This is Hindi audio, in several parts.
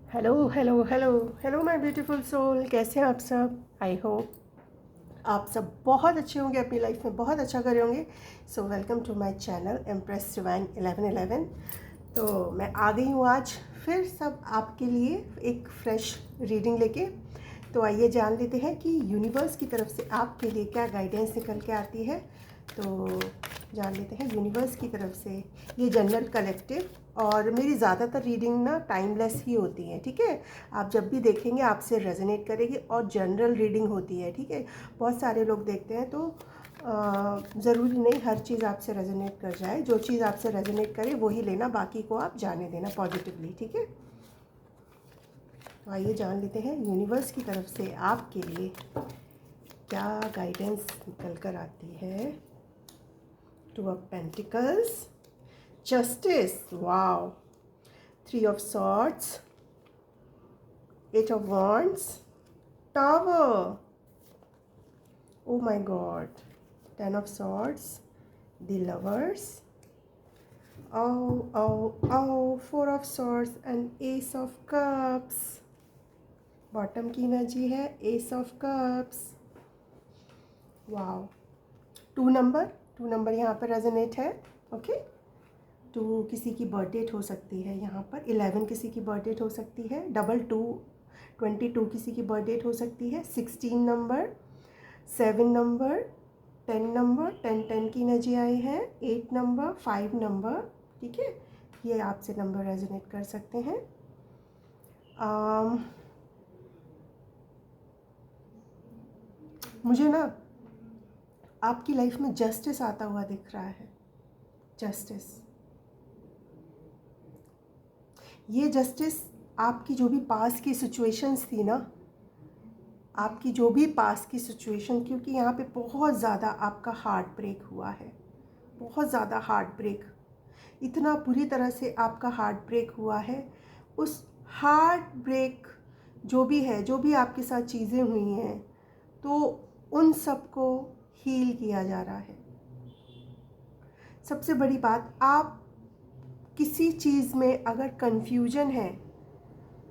Hello hello hello hello my beautiful soul, कैसे हैं आप सब। आई होप आप सब बहुत अच्छे होंगे, अपनी लाइफ में बहुत अच्छा करे होंगे। So welcome to my channel empress divine 1111। तो मैं आ गई हूँ आज फिर सब आपके लिए एक फ्रेश रीडिंग लेके। तो आइए जान लेते हैं कि यूनिवर्स की तरफ से आपके लिए क्या गाइडेंस निकल के आती है। तो जान लेते हैं यूनिवर्स की तरफ से। ये जनरल कलेक्टिव और मेरी ज़्यादातर रीडिंग ना टाइमलेस ही होती है, ठीक है। आप जब भी देखेंगे आपसे रेजोनेट करेगी और जनरल रीडिंग होती है, ठीक है। बहुत सारे लोग देखते हैं तो ज़रूरी नहीं हर चीज़ आपसे रेजोनेट कर जाए। जो चीज़ आपसे रेजोनेट करे वही लेना, बाकी को आप जाने देना पॉजिटिवली, ठीक है। तो आइए जान लेते हैं यूनिवर्स की तरफ से आपके लिए क्या गाइडेंस निकल कर आती है। Two of pentacles, justice, wow, three of swords, eight of wands, tower, oh my god, ten of swords, the lovers, oh, four of swords and ace of cups। Bottom की एनर्जी है ace of cups. Wow, two number यहाँ पर रेजोनेट है। ओके, टू किसी की बर्थ डेट हो सकती है, यहाँ पर 11 किसी की बर्थ डेट हो सकती है, डबल टू 22 किसी की बर्थ डेट हो सकती है, 16 नंबर, 7 नंबर, 10 नंबर, 10 की एनर्जी आई है, 8 नंबर, 5 नंबर, ठीक है। ये आपसे नंबर रेजोनेट कर सकते हैं। मुझे ना आपकी लाइफ में जस्टिस आता हुआ दिख रहा है। जस्टिस, ये जस्टिस आपकी जो भी पास की सिचुएशंस थी ना, आपकी जो भी पास की सिचुएशन, क्योंकि यहाँ पे बहुत ज़्यादा आपका हार्ट ब्रेक हुआ है, बहुत ज़्यादा हार्ट ब्रेक, इतना बुरी तरह से आपका हार्ट ब्रेक हुआ है। उस हार्ट ब्रेक जो भी है, जो भी आपके साथ चीज़ें हुई हैं, तो उन सब को हील किया जा रहा है। सबसे बड़ी बात, आप किसी चीज़ में अगर कन्फ्यूजन है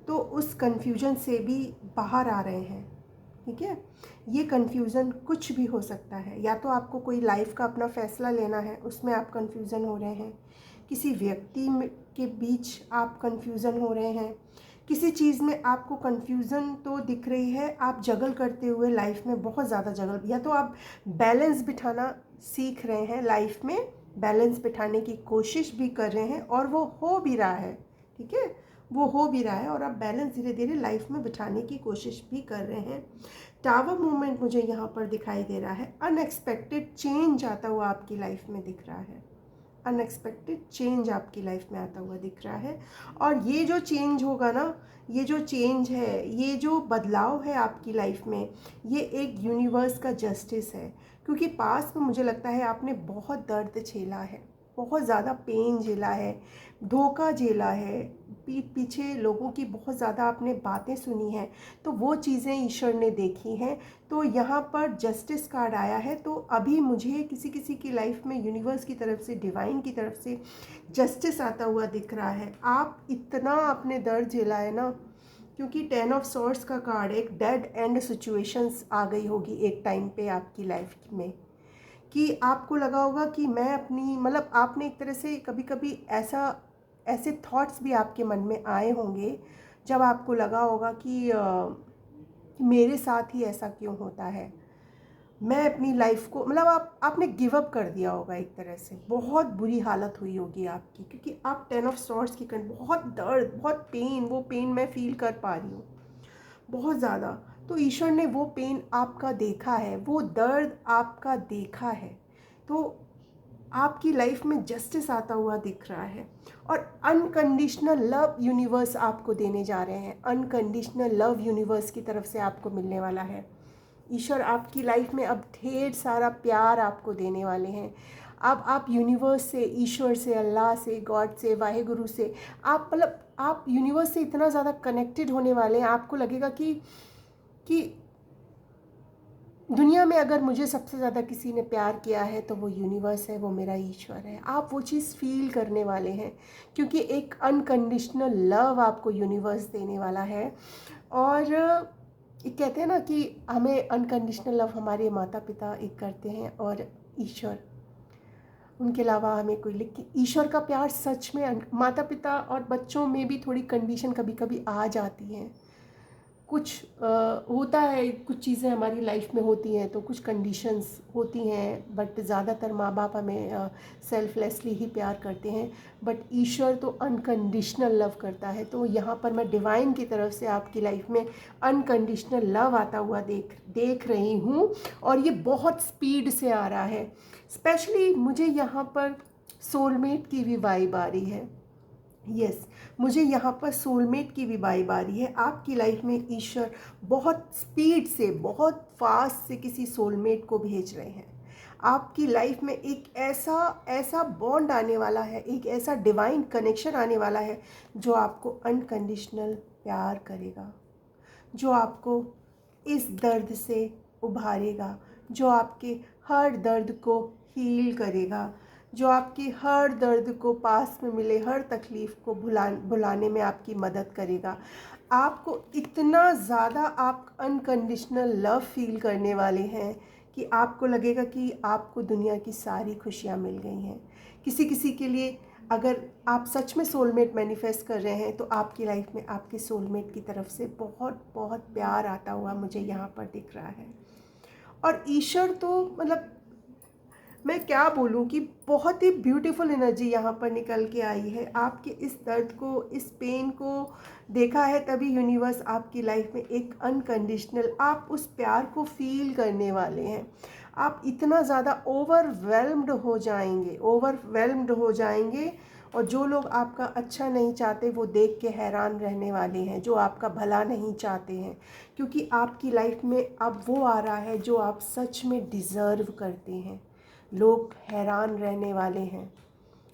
तो उस कन्फ्यूजन से भी बाहर आ रहे हैं, ठीक है। ये कन्फ्यूज़न कुछ भी हो सकता है, या तो आपको कोई लाइफ का अपना फ़ैसला लेना है, उसमें आप कन्फ्यूज़न हो रहे हैं, किसी व्यक्ति के बीच आप कन्फ्यूज़न हो रहे हैं, किसी चीज़ में आपको कन्फ्यूज़न तो दिख रही है, आप जगल करते हुए लाइफ में बहुत ज़्यादा जगल, या तो आप बैलेंस बिठाना सीख रहे हैं, लाइफ में बैलेंस बिठाने की कोशिश भी कर रहे हैं और वो हो भी रहा है, ठीक है। वो हो भी रहा है और आप बैलेंस धीरे धीरे लाइफ में बिठाने की कोशिश भी कर रहे हैं। टावर मूवमेंट मुझे यहाँ पर दिखाई दे रहा है। अनएक्सपेक्टेड चेंज आता हुआ आपकी लाइफ में दिख रहा है। अनएक्सपेक्टेड चेंज आपकी लाइफ में आता हुआ दिख रहा है। और ये जो चेंज होगा ना, ये जो चेंज है, ये जो बदलाव है आपकी लाइफ में, ये एक यूनिवर्स का जस्टिस है। क्योंकि पास में मुझे लगता है आपने बहुत दर्द झेला है, बहुत ज़्यादा पेन झेला है, धोखा झेला है, पीठ पीछे लोगों की बहुत ज़्यादा आपने बातें सुनी हैं, तो वो चीज़ें ईश्वर ने देखी हैं। तो यहाँ पर जस्टिस कार्ड आया है। तो अभी मुझे किसी किसी की लाइफ में यूनिवर्स की तरफ से, डिवाइन की तरफ से जस्टिस आता हुआ दिख रहा है। आप इतना आपने दर्द झेला है ना, क्योंकि 10 ऑफ सॉर्ड्स का कार्ड, एक डेड एंड सिचुएशंस आ गई होगी एक टाइम पे आपकी लाइफ में, कि आपको लगा होगा कि मैं अपनी, मतलब आपने एक तरह से कभी कभी ऐसे थॉट्स भी आपके मन में आए होंगे जब आपको लगा होगा कि मेरे साथ ही ऐसा क्यों होता है, मैं अपनी लाइफ को, मतलब आपने गिव अप कर दिया होगा एक तरह से। बहुत बुरी हालत हुई होगी आपकी, क्योंकि आप 10 ऑफ सॉर्ड्स की बहुत दर्द, बहुत पेन, वो पेन मैं फील कर पा रही हूँ बहुत ज़्यादा। तो ईश्वर ने वो पेन आपका देखा है, वो दर्द आपका देखा है। तो आपकी लाइफ में जस्टिस आता हुआ दिख रहा है। और अनकंडीशनल लव यूनिवर्स आपको देने जा रहे हैं। अनकंडीशनल लव यूनिवर्स की तरफ से आपको मिलने वाला है। ईश्वर आपकी लाइफ में अब ढेर सारा प्यार आपको देने वाले हैं। अब आप यूनिवर्स से, ईश्वर से, अल्लाह से, गॉड से, वाहेगुरु से, आप मतलब आप यूनिवर्स से इतना ज़्यादा कनेक्टेड होने वाले हैं, आपको लगेगा कि दुनिया में अगर मुझे सबसे ज़्यादा किसी ने प्यार किया है तो वो यूनिवर्स है, वो मेरा ईश्वर है। आप वो चीज़ फील करने वाले हैं, क्योंकि एक अनकंडीशनल लव आपको यूनिवर्स देने वाला है। और ये कहते हैं ना कि हमें अनकंडीशनल लव हमारे माता पिता एक करते हैं और ईश्वर, उनके अलावा हमें कोई, लेकिन ईश्वर का प्यार सच में, माता पिता और बच्चों में भी थोड़ी कंडीशन कभी कभी आ जाती हैं। कुछ होता है, कुछ चीज़ें हमारी लाइफ में होती हैं तो कुछ कंडीशंस होती हैं, बट ज़्यादातर माँ बाप हमें सेल्फलेसली ही प्यार करते हैं। बट ईश्वर तो अनकंडीशनल लव करता है। तो यहाँ पर मैं डिवाइन की तरफ से आपकी लाइफ में अनकंडीशनल लव आता हुआ देख रही हूँ, और ये बहुत स्पीड से आ रहा है। स्पेशली मुझे यहाँ पर सोलमेट की भी वाइब आ रही है। यस, मुझे यहाँ पर सोलमेट की भी वाइब आ रही है। आपकी लाइफ में ईश्वर बहुत स्पीड से, बहुत फास्ट से किसी सोलमेट को भेज रहे हैं। आपकी लाइफ में एक ऐसा ऐसा बॉन्ड आने वाला है, एक ऐसा डिवाइन कनेक्शन आने वाला है जो आपको अनकंडीशनल प्यार करेगा, जो आपको इस दर्द से उभारेगा, जो आपके हर दर्द को हील करेगा, जो आपकी हर दर्द को, पास में मिले हर तकलीफ़ को भुलाने में आपकी मदद करेगा। आपको इतना ज़्यादा आप अनकंडीशनल लव फील करने वाले हैं कि आपको लगेगा कि आपको दुनिया की सारी खुशियाँ मिल गई हैं। किसी किसी के लिए, अगर आप सच में सोलमेट मैनिफेस्ट कर रहे हैं तो आपकी लाइफ में आपके सोलमेट की तरफ से बहुत बहुत प्यार आता हुआ मुझे यहाँ पर दिख रहा है। और ईश्वर तो मतलब मैं क्या बोलूँ कि बहुत ही ब्यूटीफुल एनर्जी यहाँ पर निकल के आई है। आपके इस दर्द को, इस पेन को देखा है, तभी यूनिवर्स आपकी लाइफ में एक अनकंडीशनल, आप उस प्यार को फील करने वाले हैं। आप इतना ज़्यादा ओवरवेल्म्ड हो जाएंगे, और जो लोग आपका अच्छा नहीं चाहते वो देख के हैरान रहने वाले हैं, जो आपका भला नहीं चाहते हैं, क्योंकि आपकी लाइफ में अब वो आ रहा है जो आप सच में डिज़र्व करते हैं। लोग हैरान रहने वाले हैं।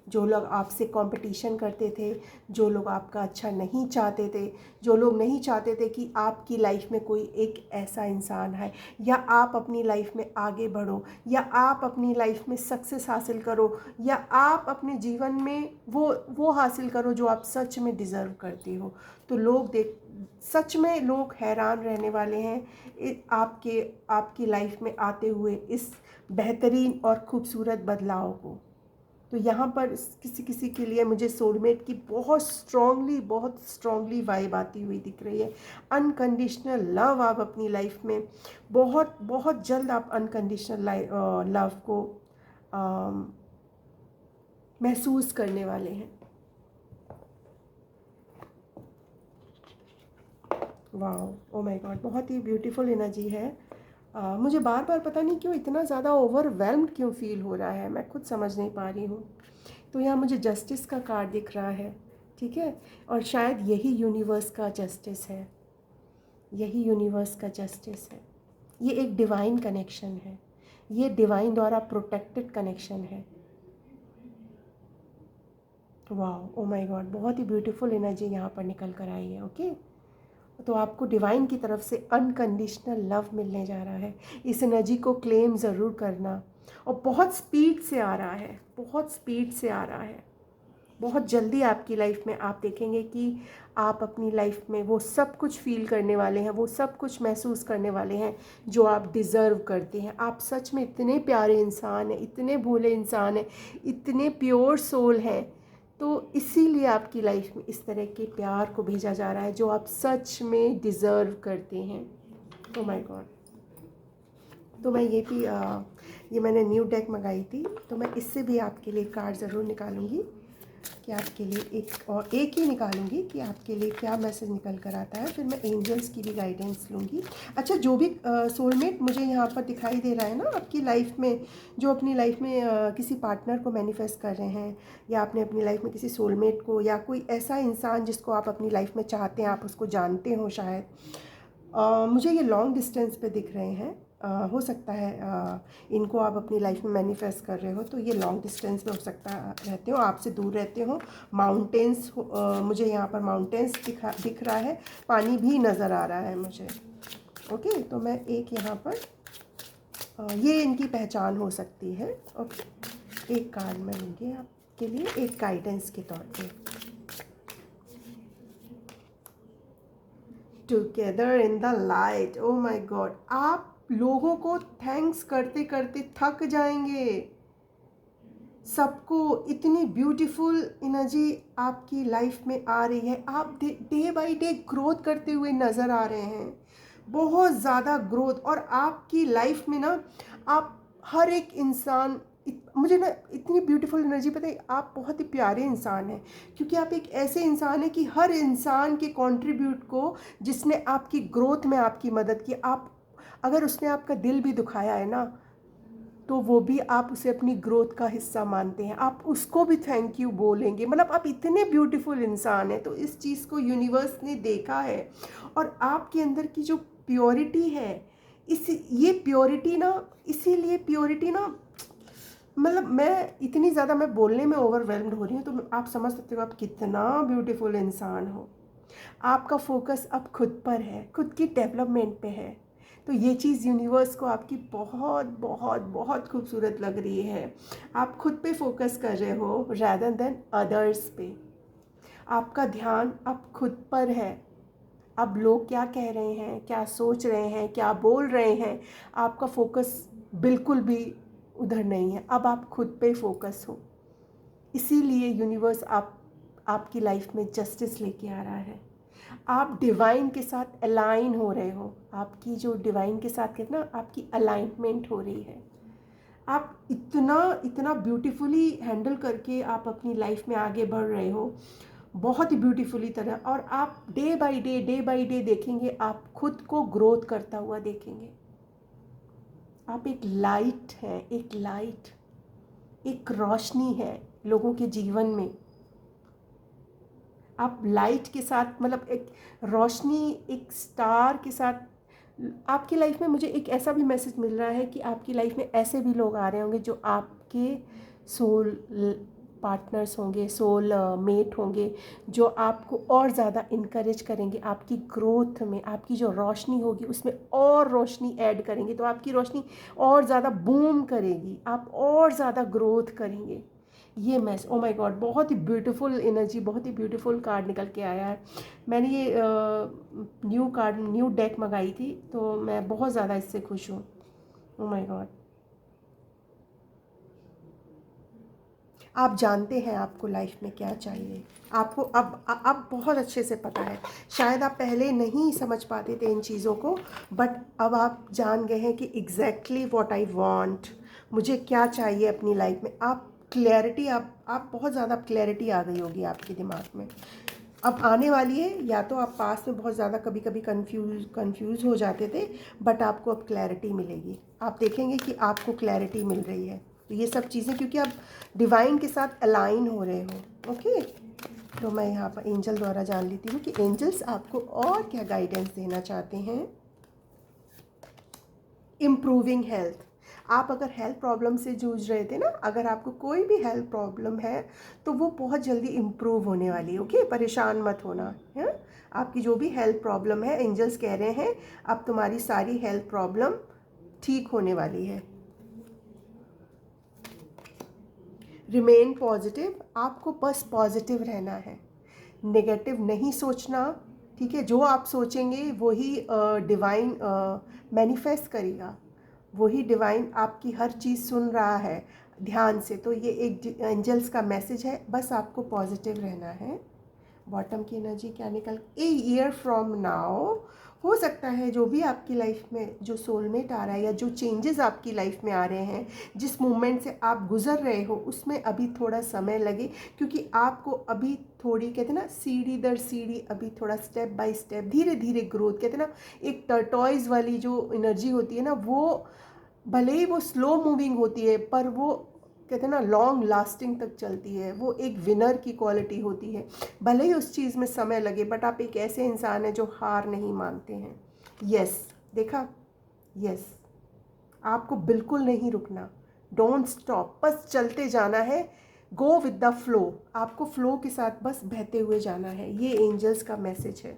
जो लोग आपसे कंपटीशन करते थे, जो लोग आपका अच्छा नहीं चाहते थे, जो लोग नहीं चाहते थे कि आपकी लाइफ में कोई एक ऐसा इंसान है, या आप अपनी लाइफ में आगे बढ़ो, या आप अपनी लाइफ में सक्सेस हासिल करो, या आप अपने जीवन में वो हासिल करो जो आप सच में डिज़र्व करते हो, तो सच में लोग हैरान रहने वाले हैं आपकी लाइफ में आते हुए इस बेहतरीन और खूबसूरत बदलाव को। तो यहाँ पर किसी किसी के लिए मुझे सोलमेट की बहुत स्ट्रॉन्गली वाइब आती हुई दिख रही है। अनकंडीशनल लव आप अपनी लाइफ में बहुत बहुत जल्द आप अनकंडीशनल लव को महसूस करने वाले हैं। वाओ, ओ माय गॉड, बहुत ही ब्यूटीफुल एनर्जी है। मुझे बार बार पता नहीं क्यों इतना ज़्यादा ओवरवेल्म्ड क्यों फील हो रहा है, मैं खुद समझ नहीं पा रही हूँ। तो यहाँ मुझे जस्टिस का कार्ड दिख रहा है, ठीक है, और शायद यही यूनिवर्स का जस्टिस है, यही यूनिवर्स का जस्टिस है। ये एक डिवाइन कनेक्शन है, ये डिवाइन द्वारा प्रोटेक्टेड कनेक्शन है। वाह, ओ माय गॉड, बहुत ही ब्यूटीफुल एनर्जी यहाँ पर निकल कर आई है। ओके, तो आपको डिवाइन की तरफ से अनकंडीशनल लव मिलने जा रहा है। इस एनर्जी को क्लेम ज़रूर करना, और बहुत स्पीड से आ रहा है, बहुत स्पीड से आ रहा है। बहुत जल्दी आपकी लाइफ में आप देखेंगे कि आप अपनी लाइफ में वो सब कुछ फील करने वाले हैं, वो सब कुछ महसूस करने वाले हैं जो आप डिज़र्व करते हैं। आप सच में इतने प्यारे इंसान हैं, इतने भोले इंसान हैं, इतने प्योर सोल हैं, तो इसीलिए आपकी लाइफ में इस तरह के प्यार को भेजा जा रहा है जो आप सच में डिज़र्व करते हैं। ओह माय गॉड, तो मैं ये मैंने न्यू डेक मंगाई थी, तो मैं इससे भी आपके लिए कार्ड ज़रूर निकालूंगी कि आपके लिए एक ही निकालूंगी कि आपके लिए क्या मैसेज निकल कर आता है। फिर मैं एंजल्स की भी गाइडेंस लूँगी। अच्छा, जो भी सोलमेट मुझे यहाँ पर दिखाई दे रहा है ना आपकी लाइफ में, जो अपनी लाइफ में किसी पार्टनर को मैनिफेस्ट कर रहे हैं, या आपने अपनी लाइफ में किसी सोलमेट को, या कोई ऐसा इंसान जिसको आप अपनी लाइफ में चाहते हैं, आप उसको जानते हो शायद, मुझे ये लॉन्ग डिस्टेंस पे दिख रहे हैं। हो सकता है इनको आप अपनी लाइफ में मैनिफेस्ट कर रहे हो, तो ये लॉन्ग डिस्टेंस पे हो सकता रहते हो, आपसे दूर रहते हो। माउंटेन्स, मुझे यहाँ पर माउंटेन्स दिख रहा है, पानी भी नज़र आ रहा है मुझे। ओके, तो मैं एक यहाँ पर ये इनकी पहचान हो सकती है। ओके, एक कार्ड मैं लूँगी आपके लिए एक गाइडेंस के तौर पे। Together in the light. Oh my God, आप लोगों को थैंक्स करते करते थक जाएंगे। सबको इतनी ब्यूटीफुल एनर्जी आपकी लाइफ में आ रही है। आप डे बाय डे ग्रोथ करते हुए नज़र आ रहे हैं, बहुत ज़्यादा ग्रोथ। और आपकी लाइफ में ना आप हर एक इंसान, मुझे ना इतनी ब्यूटीफुल एनर्जी, पता है आप बहुत ही प्यारे इंसान हैं, क्योंकि आप एक ऐसे इंसान हैं कि हर इंसान के कंट्रीब्यूट को, जिसने आपकी ग्रोथ में आपकी मदद की, आप अगर उसने आपका दिल भी दुखाया है ना, तो वो भी आप उसे अपनी ग्रोथ का हिस्सा मानते हैं, आप उसको भी थैंक यू बोलेंगे। मतलब आप इतने ब्यूटीफुल इंसान हैं। तो इस चीज़ को यूनिवर्स ने देखा है, और आपके अंदर की जो प्योरिटी है, इस ये प्योरिटी ना, इसीलिए प्योरिटी ना, मतलब मैं इतनी ज़्यादा, मैं बोलने में ओवरवेल्म्ड हो रही हूँ, तो आप समझ सकते हो आप कितना ब्यूटीफुल इंसान हो। आपका फोकस अब खुद पर है, खुद की डेवलपमेंट पे है। तो ये चीज़ यूनिवर्स को आपकी बहुत बहुत बहुत खूबसूरत लग रही है। आप खुद पे फोकस कर रहे हो रैदर देन अदर्स पे। आपका ध्यान अब खुद पर है। अब लोग क्या कह रहे हैं, क्या सोच रहे हैं, क्या बोल रहे हैं, आपका फोकस बिल्कुल भी उधर नहीं है। अब आप खुद पे फोकस हो। इसीलिए यूनिवर्स आपकी लाइफ में जस्टिस लेके आ रहा है। आप डिवाइन के साथ अलाइन हो रहे हो। आपकी जो डिवाइन के साथ कहते ना, आपकी अलाइनमेंट हो रही है। आप इतना इतना ब्यूटीफुली हैंडल करके आप अपनी लाइफ में आगे बढ़ रहे हो, बहुत ही ब्यूटीफुली तरह। और आप डे बाय डे देखेंगे, आप खुद को ग्रोथ करता हुआ देखेंगे। आप एक लाइट हैं, एक लाइट, एक रोशनी है लोगों के जीवन में। आप लाइट के साथ, मतलब एक रोशनी, एक स्टार के साथ आपकी लाइफ में। मुझे एक ऐसा भी मैसेज मिल रहा है कि आपकी लाइफ में ऐसे भी लोग आ रहे होंगे जो आपके सोल पार्टनर्स होंगे, सोल मेट होंगे, जो आपको और ज़्यादा इनकरेज करेंगे आपकी ग्रोथ में। आपकी जो रोशनी होगी उसमें और रोशनी ऐड करेंगे, तो आपकी रोशनी और ज़्यादा बूम करेगी, आप और ज़्यादा ग्रोथ करेंगे। ये मैसेज, ओ माय गॉड, बहुत ही ब्यूटीफुल एनर्जी, बहुत ही ब्यूटीफुल कार्ड निकल के आया है। मैंने ये न्यू डेक मंगाई थी, तो मैं बहुत ज़्यादा इससे खुश हूँ। ओ माय गॉड, आप जानते हैं आपको लाइफ में क्या चाहिए। आपको अब बहुत अच्छे से पता है। शायद आप पहले नहीं समझ पाते थे इन चीज़ों को, बट अब आप जान गए हैं कि एग्जैक्टली व्हाट आई वांट, मुझे क्या चाहिए अपनी लाइफ में। आप क्लैरिटी, आप बहुत ज़्यादा क्लैरिटी आ गई होगी आपके दिमाग में, अब आने वाली है। या तो आप पास में बहुत ज़्यादा कभी कभी कंफ्यूज हो जाते थे, बट आपको अब क्लैरिटी मिलेगी। आप देखेंगे कि आपको क्लैरिटी मिल रही है। तो ये सब चीज़ें, क्योंकि आप डिवाइन के साथ अलाइन हो रहे हो। ओके, तो मैं यहाँ पर एंजल द्वारा जान लेती हूँ कि एंजल्स आपको और क्या गाइडेंस देना चाहते हैं। Improving health. आप अगर हेल्थ प्रॉब्लम से जूझ रहे थे ना, अगर आपको कोई भी हेल्थ प्रॉब्लम है, तो वो बहुत जल्दी इम्प्रूव होने वाली है। ओके, परेशान मत होना है। आपकी जो भी हेल्थ प्रॉब्लम है, एंजल्स कह रहे हैं अब तुम्हारी सारी हेल्थ प्रॉब्लम ठीक होने वाली है। Remain positive. आपको बस पॉजिटिव रहना है, नेगेटिव नहीं सोचना। ठीक है, जो आप सोचेंगे वही डिवाइन मैनिफेस्ट करेगा। वही डिवाइन आपकी हर चीज़ सुन रहा है ध्यान से। तो ये एक एंजल्स का मैसेज है, बस आपको पॉजिटिव रहना है। बॉटम की एनर्जी क्या निकल, ए ईयर फ्रॉम नाउ। हो सकता है जो भी आपकी लाइफ में जो सोलमेट आ रहा है, या जो चेंजेस आपकी लाइफ में आ रहे हैं, जिस मूवमेंट से आप गुजर रहे हो, उसमें अभी थोड़ा समय लगे, क्योंकि आपको अभी थोड़ी, कहते हैं ना, सीढ़ी दर सीढ़ी, अभी थोड़ा स्टेप बाय स्टेप, धीरे धीरे ग्रोथ। कहते हैं ना, एक टर्टॉइज वाली जो एनर्जी होती है ना, वो भले ही वो स्लो मूविंग होती है, पर वो कहते हैं ना लॉन्ग लास्टिंग तक चलती है। वो एक विनर की क्वालिटी होती है। भले ही उस चीज़ में समय लगे, बट आप एक ऐसे इंसान हैं जो हार नहीं मानते हैं। यस, देखा, यस, आपको बिल्कुल नहीं रुकना। डोंट स्टॉप, बस चलते जाना है। Go with the flow. आपको फ्लो के साथ बस बहते हुए जाना है। ये एंजल्स का मैसेज है।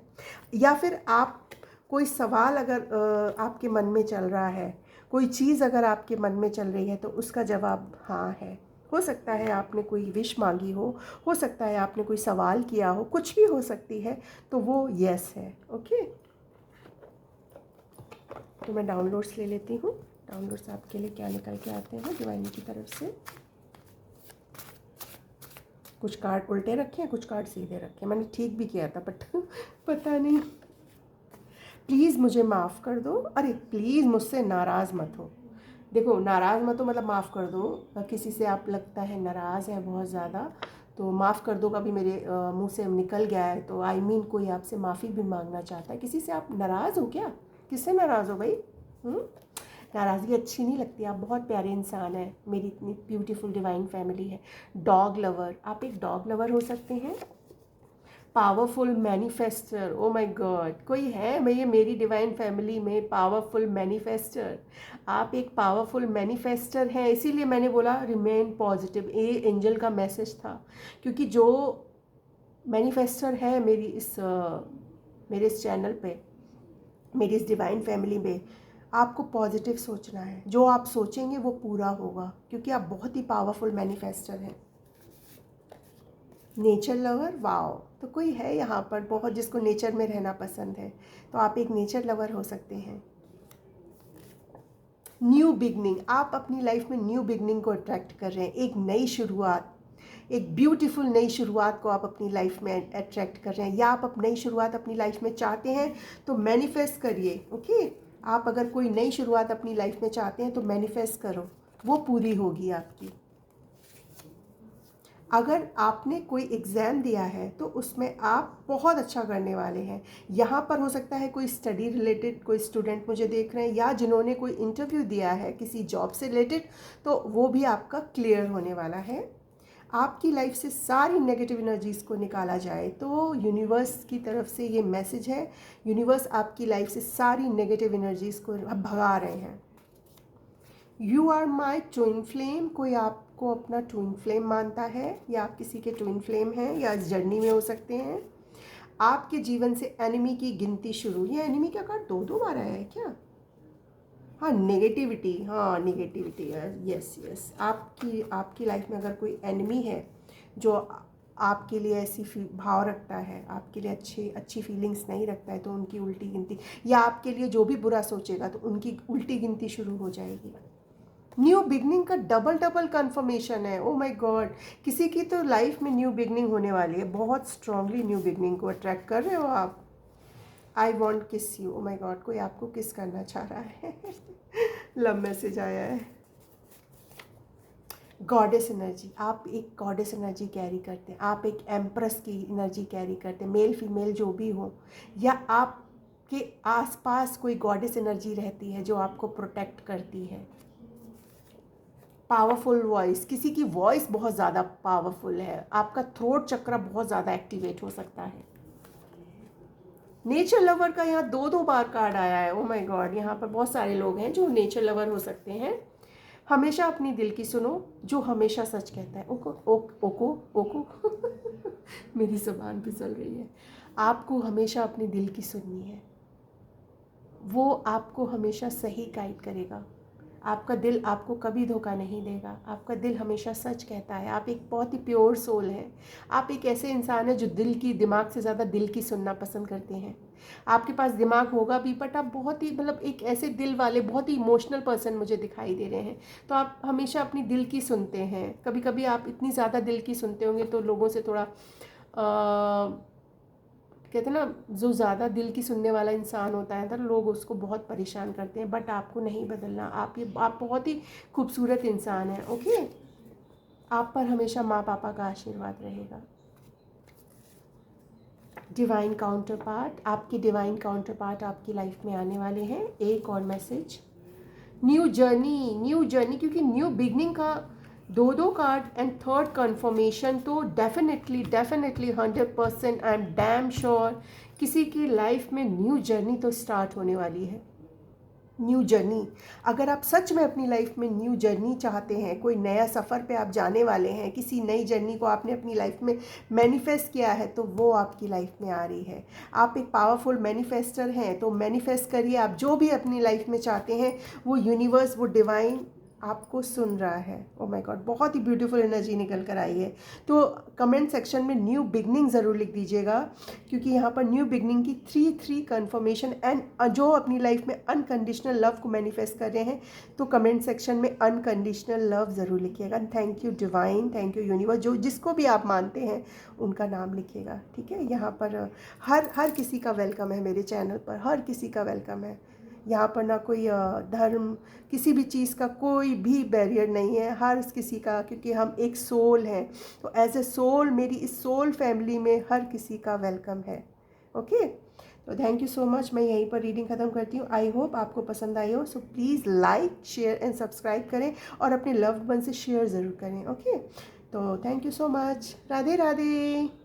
या फिर आप कोई सवाल अगर आपके मन में चल रहा है, कोई चीज़ अगर आपके मन में चल रही है तो उसका जवाब हाँ है। हो सकता है आपने कोई विश मांगी हो सकता है आपने कोई सवाल किया हो, कुछ भी हो सकती है, तो वो यस है। ओके, तो मैं डाउनलोड्स ले लेती हूँ। डाउनलोड्स आपके लिए क्या निकल के आते हैं डिवाइन की तरफ से। कुछ कार्ड उल्टे रखे हैं, कुछ कार्ड सीधे रखे हैं। मैंने ठीक भी किया था बट पता नहीं। प्लीज़ मुझे माफ़ कर दो। अरे प्लीज़ मुझसे नाराज़ मत हो। देखो, नाराज़ मत हो मतलब माफ़ कर दो। किसी से आप लगता है नाराज़ है बहुत ज़्यादा, तो माफ़ कर दो। कभी मेरे मुंह से निकल गया है तो आई मीन कोई आपसे माफ़ी भी मांगना चाहता है। किसी से आप नाराज़ हो क्या? किससे नाराज़ हो भाई? नाराज़गी अच्छी नहीं लगती। आप बहुत प्यारे इंसान हैं, मेरी इतनी ब्यूटीफुल डिवाइन फैमिली है। डॉग लवर, आप एक डॉग लवर हो सकते हैं। Powerful manifester, oh my God, कोई है मैं ये मेरी डिवाइन फैमिली में पावरफुल मैनिफेस्टर? आप एक पावरफुल मैनिफेस्टर हैं, इसीलिए मैंने बोला रिमेन पॉजिटिव। ये एंजल का मैसेज था, क्योंकि जो मैनिफेस्टर है मेरे इस चैनल पे, मेरी इस डिवाइन फैमिली में, आपको पॉजिटिव सोचना है। जो आप सोचेंगे वो पूरा होगा, क्योंकि आप बहुत ही पावरफुल मैनिफेस्टर हैं। नेचर लवर, वाओ, तो कोई है यहाँ पर बहुत जिसको नेचर में रहना पसंद है, तो आप एक नेचर लवर हो सकते हैं। न्यू बिगनिंग, आप अपनी लाइफ में न्यू बिगनिंग को अट्रैक्ट कर रहे हैं। एक नई शुरुआत, एक ब्यूटीफुल नई शुरुआत को आप अपनी लाइफ में अट्रैक्ट कर रहे हैं, या आप नई शुरुआत अपनी लाइफ में चाहते हैं तो मैनिफेस्ट करिए। ओके, आप अगर कोई नई शुरुआत अपनी लाइफ में चाहते हैं तो मैनिफेस्ट करो, वो पूरी होगी आपकी। अगर आपने कोई एग्ज़ाम दिया है तो उसमें आप बहुत अच्छा करने वाले हैं। यहाँ पर हो सकता है कोई स्टडी रिलेटेड कोई स्टूडेंट मुझे देख रहे हैं, या जिन्होंने कोई इंटरव्यू दिया है किसी जॉब से रिलेटेड, तो वो भी आपका क्लियर होने वाला है। आपकी लाइफ से सारी नेगेटिव एनर्जीज़ को निकाला जाए तो यूनिवर्स की तरफ से ये मैसेज है। यूनिवर्स आपकी लाइफ से सारी नेगेटिव एनर्जीज़ को भगा रहे हैं। You are my twin flame, कोई आपको अपना ट्विन फ्लेम मानता है, या आप किसी के ट्विन फ्लेम हैं, या इस जर्नी में हो सकते हैं। आपके जीवन से एनिमी की गिनती शुरू। ये एनिमी का कार्ड दो बार आया है क्या? हाँ, नेगेटिविटी, हाँ नेगेटिविटी, यस यस। आपकी लाइफ में अगर कोई एनिमी है जो आपके लिए ऐसी भाव रखता है, आपके लिए अच्छी फीलिंग्स नहीं रखता है, तो उनकी उल्टी गिनती, या आपके लिए जो भी बुरा सोचेगा तो उनकी उल्टी गिनती शुरू हो जाएगी। न्यू बिगनिंग का डबल कंफर्मेशन है। ओ माय गॉड, किसी की तो लाइफ में न्यू बिगनिंग होने वाली है। बहुत स्ट्रांगली न्यू बिगनिंग को अट्रैक्ट कर रहे हो आप। आई वॉन्ट किस यू, ओ माय गॉड, कोई आपको किस करना चाह रहा है। लव मैसेज आया है। गॉडेस एनर्जी, आप एक गॉडेस एनर्जी कैरी करते हैं। आप एक एम्प्रेस की एनर्जी कैरी करते हैं, मेल फीमेल जो भी हो, या आपके आसपास कोई गॉडेस एनर्जी रहती है जो आपको प्रोटेक्ट करती है। पावरफुल वॉइस, किसी की वॉइस बहुत ज़्यादा पावरफुल है, आपका थ्रोट चक्र बहुत ज़्यादा एक्टिवेट हो सकता है। नेचर लवर का यहाँ दो बार कार्ड आया है। ओ माय गॉड, यहाँ पर बहुत सारे लोग हैं जो नेचर लवर हो सकते हैं। हमेशा अपनी दिल की सुनो, जो हमेशा सच कहता है। ओको ओको ओको मेरी ज़ुबान फिसल रही है। आपको हमेशा अपनी दिल की सुननी है, वो आपको हमेशा सही गाइड करेगा। आपका दिल आपको कभी धोखा नहीं देगा। आपका दिल हमेशा सच कहता है। आप एक बहुत ही प्योर सोल हैं। आप एक ऐसे इंसान हैं जो दिमाग से ज़्यादा दिल की सुनना पसंद करते हैं। आपके पास दिमाग होगा भी, बट आप बहुत ही मतलब एक ऐसे दिल वाले बहुत ही इमोशनल पर्सन मुझे दिखाई दे रहे हैं। तो आप हमेशा अपनी दिल की सुनते हैं। कभी कभी आप इतनी ज़्यादा दिल की सुनते होंगे तो लोगों से थोड़ा कहते हैं ना, जो ज़्यादा दिल की सुनने वाला इंसान होता है तो लोग उसको बहुत परेशान करते हैं। बट आपको नहीं बदलना। आप बहुत ही खूबसूरत इंसान हैं। ओके, आप पर हमेशा माँ पापा का आशीर्वाद रहेगा। डिवाइन काउंटर पार्ट, आपकी डिवाइन काउंटर पार्ट आपकी लाइफ में आने वाले हैं। एक और मैसेज, न्यू जर्नी, क्योंकि न्यू बिगनिंग का दो कार्ड एंड थर्ड कन्फर्मेशन, तो definitely 100% I am damn sure किसी की लाइफ में न्यू जर्नी तो स्टार्ट होने वाली है। New journey. अगर आप सच में अपनी लाइफ में न्यू जर्नी चाहते हैं, कोई नया सफ़र पे आप जाने वाले हैं, किसी नई जर्नी को आपने अपनी लाइफ में मैनिफेस्ट किया है, तो वो आपकी लाइफ में आ रही है। आप एक पावरफुल मैनिफेस्टर हैं, तो मैनिफेस्ट करिए। आप जो भी अपनी लाइफ में चाहते हैं, वो यूनिवर्स, वो डिवाइन आपको सुन रहा है। ओ माय गॉड, बहुत ही ब्यूटीफुल एनर्जी निकल कर आई है। तो कमेंट सेक्शन में न्यू बिगनिंग ज़रूर लिख दीजिएगा, क्योंकि यहाँ पर न्यू बिगनिंग की 3 कन्फर्मेशन। एंड जो अपनी लाइफ में अनकंडीशनल लव को मैनिफेस्ट कर रहे हैं, तो कमेंट सेक्शन में अनकंडीशनल लव ज़रूर लिखिएगा। Thank you divine, thank you universe, जो जिसको भी आप मानते हैं उनका नाम लिखिएगा, ठीक है। यहाँ पर हर किसी का वेलकम है मेरे चैनल पर, हर किसी का वेलकम है। यहाँ पर ना कोई धर्म, किसी भी चीज़ का कोई भी बैरियर नहीं है, हर किसी का, क्योंकि हम एक सोल हैं। तो एज ए सोल, मेरी इस सोल फैमिली में हर किसी का वेलकम है। ओके, तो थैंक यू सो मच। मैं यहीं पर रीडिंग ख़त्म करती हूँ। आई होप आपको पसंद आई हो। So please like, share and subscribe करें, और अपने लव्ड वन से शेयर ज़रूर करें। ओके, तो thank you so much. Radhe Radhe.